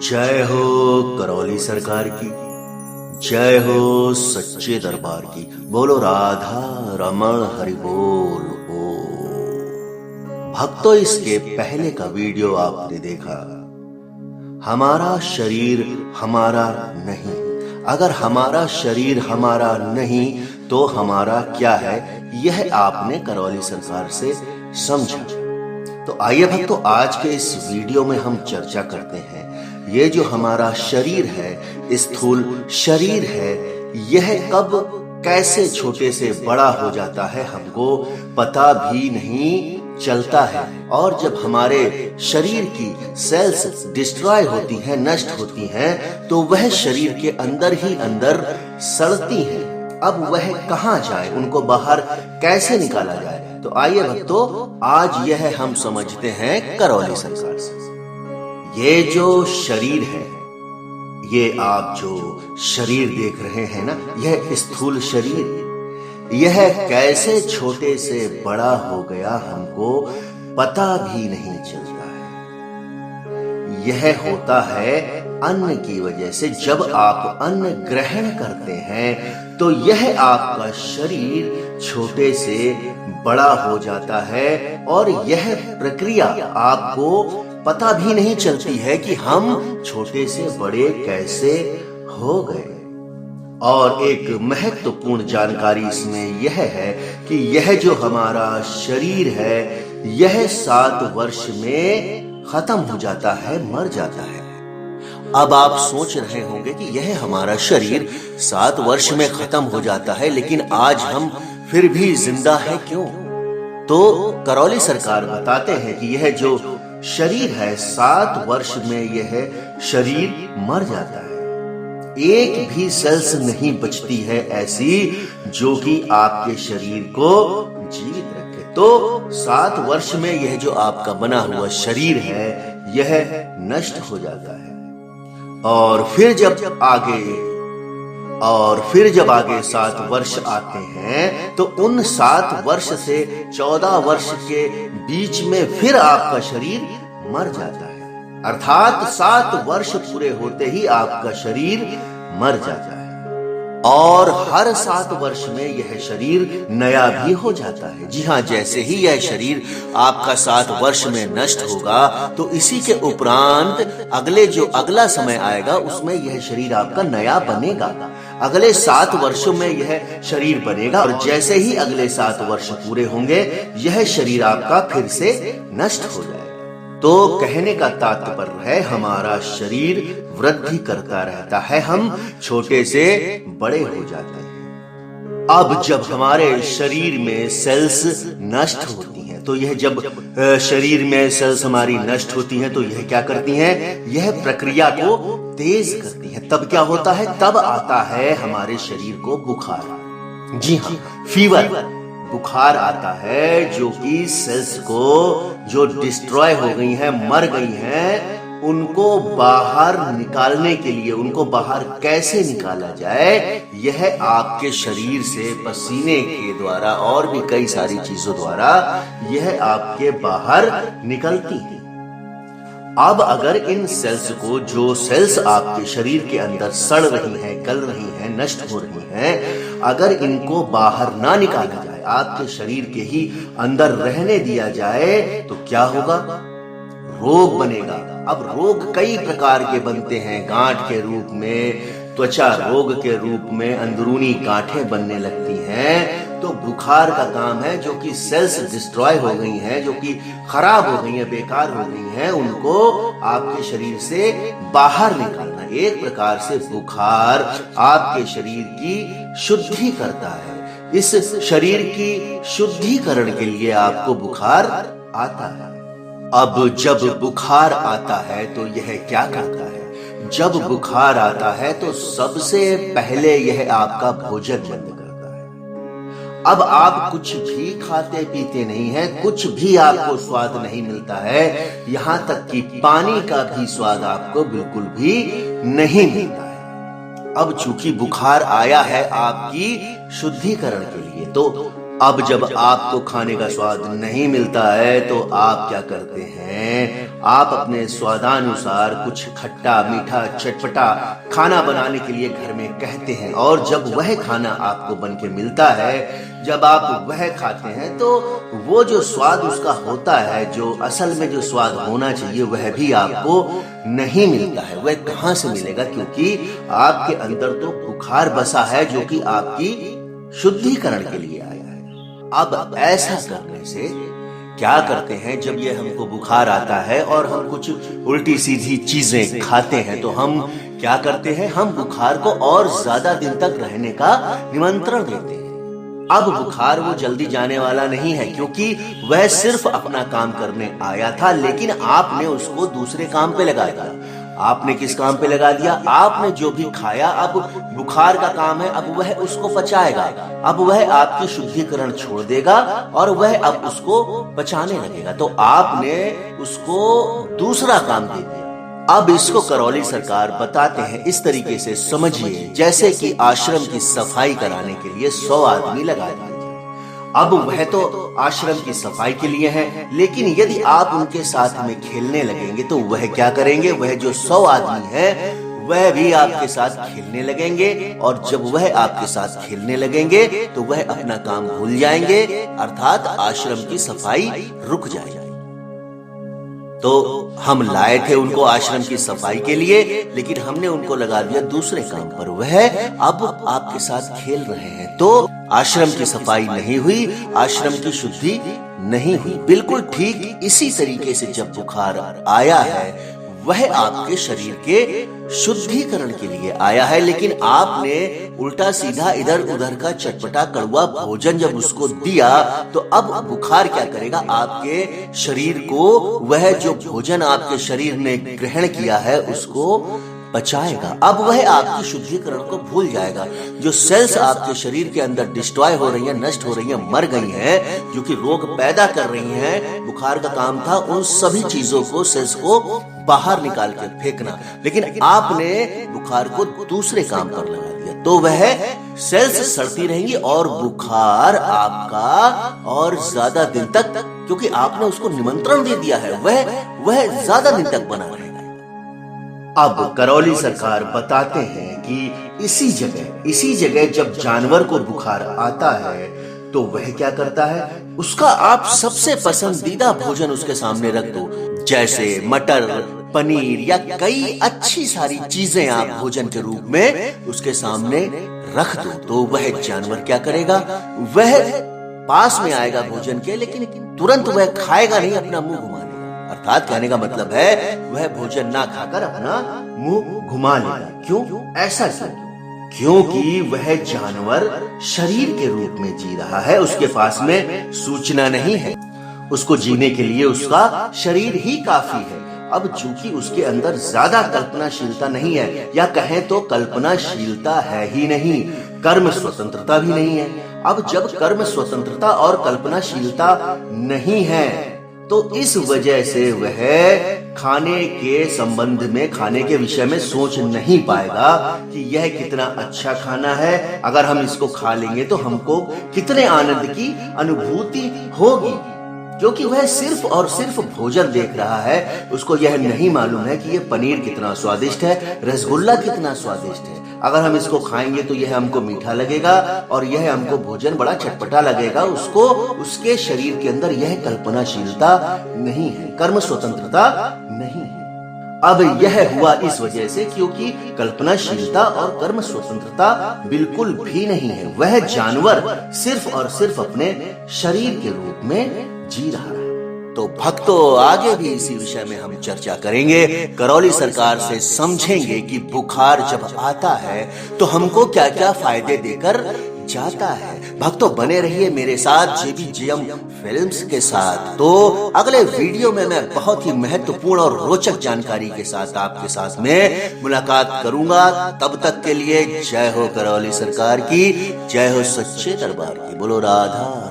जय हो करौली सरकार की, जय हो सच्चे दरबार की। बोलो राधा रमण हरि बोल हो। भक्तों, इसके पहले का वीडियो आपने देखा। हमारा शरीर हमारा नहीं। अगर हमारा शरीर हमारा नहीं तो हमारा क्या है, यह आपने करौली सरकार से समझा। तो आइए भक्तों, आज के इस वीडियो में हम चर्चा करते हैं। ये जो हमारा शरीर है, स्थूल शरीर है, यह कब कैसे छोटे से बड़ा हो जाता है हमको पता भी नहीं चलता है। और जब हमारे शरीर की सेल्स डिस्ट्रॉय होती हैं, नष्ट होती हैं, तो वह शरीर के अंदर ही अंदर सड़ती हैं। अब वह कहाँ जाए, उनको बाहर कैसे निकाला जाए? तो आइए भक्तों, आज यह हम समझते हैं करौली सरकार से। ये जो शरीर है, ये आप जो शरीर देख रहे हैं ना, यह स्थूल शरीर, यह कैसे छोटे से बड़ा हो गया हमको पता भी नहीं चलता है। यह होता है अन्न की वजह से। जब आप अन्न ग्रहण करते हैं तो यह आपका शरीर छोटे से बड़ा हो जाता है, और यह प्रक्रिया आपको पता भी नहीं चलती है कि हम छोटे से बड़े कैसे हो गए। और एक महत्वपूर्ण जानकारी इसमें यह है कि यह जो हमारा शरीर है, यह 7 वर्ष में खत्म हो जाता है, मर जाता है। अब आप सोच रहे होंगे कि यह हमारा शरीर 7 वर्ष में खत्म हो जाता है, लेकिन आज हम फिर भी जिंदा है क्यों? तो करौली सरकार बताते हैं कि यह जो शरीर है, 7 वर्ष में यह शरीर मर जाता है। एक भी सेल्स नहीं बचती है ऐसी जो कि आपके शरीर को जीवित रखे। तो 7 वर्ष में यह जो आपका बना हुआ शरीर है, यह नष्ट हो जाता है। और फिर जब आगे 7 वर्ष आते हैं, तो उन 7 वर्ष से 14 वर्ष के बीच में फिर आपका शरीर मर जाता है। अर्थात 7 वर्ष पूरे होते ही आपका शरीर मर जाता है। और हर 7 वर्ष में यह शरीर नया भी हो जाता है। जी हाँ, जैसे ही यह शरीर आपका 7 वर्ष में नष्ट होगा, तो इसी के उपरांत अगला समय आएगा, उसमें यह शरीर आपका नया बनेगा। अगले 7 वर्षों में यह शरीर बनेगा, और जैसे ही अगले 7 वर्ष पूरे होंगे, यह शरीर आपका फिर से नष्ट हो जाएगा। तो कहने का तात्पर्य है, हमारा शरीर वृद्धि करता रहता है, हम छोटे से बड़े हो जाते हैं। अब जब हमारे शरीर में सेल्स नष्ट होती हैं, तो यह जब शरीर में सेल्स हमारी नष्ट होती हैं, तो यह क्या करती हैं? यह प्रक्रिया को तेज करती है। तब क्या होता है? तब आता है हमारे शरीर को बुखार। जी हाँ, फीवर, बुखार आता है, जो कि सेल्स को जो डिस्ट्रॉय हो गई हैं, मर गई हैं, उनको बाहर निकालने के लिए, उनको बाहर कैसे निकाला जाए, यह आपके शरीर से पसीने के द्वारा और भी कई सारी चीजों द्वारा यह आपके बाहर निकलती है। अब अगर इन सेल्स को, जो सेल्स आपके शरीर के अंदर सड़ रही हैं, गल रही हैं, नष्ट हो रही हैं, अगर इनको बाहर ना निकाला जाए, आपके शरीर के ही अंदर रहने दिया जाए, तो क्या होगा? रोग बनेगा। अब रोग कई प्रकार के बनते हैं, गांठ के रूप में, त्वचा रोग के रूप में अंदरूनी गांठें बनने लगती हैं। तो बुखार का काम है, जो कि सेल्स डिस्ट्रॉय हो गई हैं, जो कि खराब हो गई हैं, बेकार हो गई हैं, उनको आपके शरीर से बाहर निकालना। एक प्रकार से बुखार आपके शरीर की शुद्धि करता है। इस शरीर की शुद्धिकरण के लिए आपको बुखार आता है। अब जब बुखार आता है तो यह क्या करता है? जब बुखार आता है तो सबसे पहले यह आपका भोजन बंद करता है। अब आप कुछ भी खाते पीते नहीं हैं, कुछ भी आपको स्वाद नहीं मिलता है, यहां तक कि पानी का भी स्वाद आपको बिल्कुल भी नहीं मिलता है। अब चूंकि बुखार आया है आपकी शुद्धिकरण के लिए, तो अब जब आपको खाने का स्वाद नहीं मिलता है, तो आप क्या करते हैं? आप अपने स्वादानुसार कुछ खट्टा मीठा चटपटा खाना बनाने के लिए घर में कहते हैं, और जब वह खाना आपको बन के मिलता है, जब आप वह खाते हैं, तो वो जो स्वाद उसका होता है, जो असल में जो स्वाद होना चाहिए, वह भी आपको नहीं मिलता है। वह कहां से मिलेगा? क्योंकि आपके अंदर तो बुखार बसा है जो कि आपकी शुद्धिकरण के लिए आया है। अब ऐसा करने से क्या करते हैं, जब ये हमको बुखार आता है और हम कुछ उल्टी सीधी चीजें खाते हैं, तो हम क्या करते हैं, हम बुखार को और ज्यादा दिन तक रहने का निमंत्रण देते हैं। अब बुखार वो जल्दी जाने वाला नहीं है, क्योंकि वह सिर्फ अपना काम करने आया था, लेकिन आपने उसको दूसरे काम पे लगा दिया। आपने किस काम पे लगा दिया? आपने जो भी खाया, अब बुखार का काम है, अब वह उसको पचाएगा, अब वह आपकी शुद्धिकरण छोड़ देगा और वह अब उसको पचाने लगेगा। तो आपने उसको दूसरा काम दे दिया। अब इसको करौली सरकार बताते हैं इस तरीके से समझिए, जैसे कि आश्रम की सफाई कराने के लिए 100 आदमी लगा दिए। अब वह तो आश्रम की सफाई के लिए है, लेकिन यदि आप उनके साथ में खेलने लगेंगे तो वह क्या करेंगे? वह जो 100 आदमी है वह भी आपके साथ खेलने लगेंगे, और जब वह आपके साथ खेलने लगेंगे तो वह अपना काम भूल जाएंगे, अर्थात आश्रम की सफाई रुक जाएगी। तो हम लाए थे उनको आश्रम की सफाई के लिए, लेकिन हमने उनको लगा दिया दूसरे काम पर। वह अब आपके साथ खेल रहे हैं, तो आश्रम की सफाई नहीं हुई, आश्रम की शुद्धि नहीं हुई। बिल्कुल ठीक इसी तरीके से जब बुखार आया है, वह आपके शरीर के शुद्धिकरण के लिए आया है, लेकिन आपने उल्टा सीधा इधर उधर का चटपटा कड़वा भोजन जब उसको दिया, तो अब बुखार क्या करेगा? आपके शरीर को वह जो भोजन आपके शरीर ने ग्रहण किया है उसको पचाएगा। अब वह आपकी शुद्धिकरण को भूल जाएगा। जो सेल्स आपके शरीर के अंदर डिस्ट्रॉय हो रही हैं, नष्ट हो रही हैं, मर गई हैं, जो कि रोग पैदा कर रही हैं, बुखार का काम था उन सभी चीजों को, सेल्स को बाहर निकाल के फेंकना, लेकिन आपने बुखार को दूसरे काम पर लगा दिया, तो वह सेल्स सड़ती रहेंगी और बुखार आपका और ज्यादा दिन तक, क्योंकि आपने उसको निमंत्रण दे दिया है, वह ज्यादा दिन तक बना रहेगा। अब करौली सरकार बताते हैं कि इसी जगह जब जानवर को बुखार आता है तो वह क्या करता है? उसका आप सबसे पसंदीदा भोजन उसके सामने रख दो, जैसे मटर, पनीर या कई अच्छी सारी चीजें आप भोजन के रूप में उसके सामने रख दो, तो वह जानवर क्या करेगा? वह पास में आएगा भोजन के, लेकिन तुरंत वह खाएगा नहीं, अपना मुंह घुमा लेगा। अर्थात कहने का मतलब है वह भोजन ना खाकर अपना मुंह घुमा लेगा। क्यों? ऐसा क्यों? क्योंकि वह जानवर शरीर के रूप में जी रहा है, उसके पास में सूचना नहीं है, उसको जीने के लिए उसका शरीर ही काफी है। अब चूंकि उसके अंदर ज्यादा कल्पनाशीलता नहीं है, या कहें तो कल्पनाशीलता है ही नहीं, कर्म स्वतंत्रता भी नहीं है। अब जब कर्म स्वतंत्रता और कल्पनाशीलता नहीं है, तो इस वजह से वह खाने के संबंध में, खाने के विषय में सोच नहीं पाएगा कि यह कितना अच्छा खाना है, अगर हम इसको खा लेंगे तो हमको कितने आनंद की अनुभूति होगी, क्योंकि वह सिर्फ और सिर्फ भोजन देख रहा है। उसको यह नहीं मालूम है कि यह पनीर कितना स्वादिष्ट है, रसगुल्ला कितना स्वादिष्ट है, अगर हम इसको खाएंगे तो यह हमको मीठा लगेगा और यह हमको भोजन बड़ा चटपटा लगेगा। उसको, उसके शरीर के अंदर यह कल्पनाशीलता नहीं है, कर्म स्वतंत्रता नहीं है। अब यह हुआ इस वजह से क्योंकि कल्पनाशीलता और कर्म स्वतंत्रता बिल्कुल भी नहीं है। वह जानवर सिर्फ और सिर्फ अपने शरीर के रूप में जी रहा है। तो भक्तों, आगे भी इसी विषय में हम चर्चा करेंगे, करौली सरकार से समझेंगे कि बुखार जब आता है तो हमको क्या क्या फायदे देकर जाता है। भक्तों, बने रहिए मेरे साथ JBJM फिल्म्स के साथ। तो अगले वीडियो में मैं बहुत ही महत्वपूर्ण और रोचक जानकारी के साथ आपके साथ में मुलाकात करूंगा। तब तक के लिए जय हो करौली सरकार की, जय हो सच्चे दरबार की। बोलो राधा।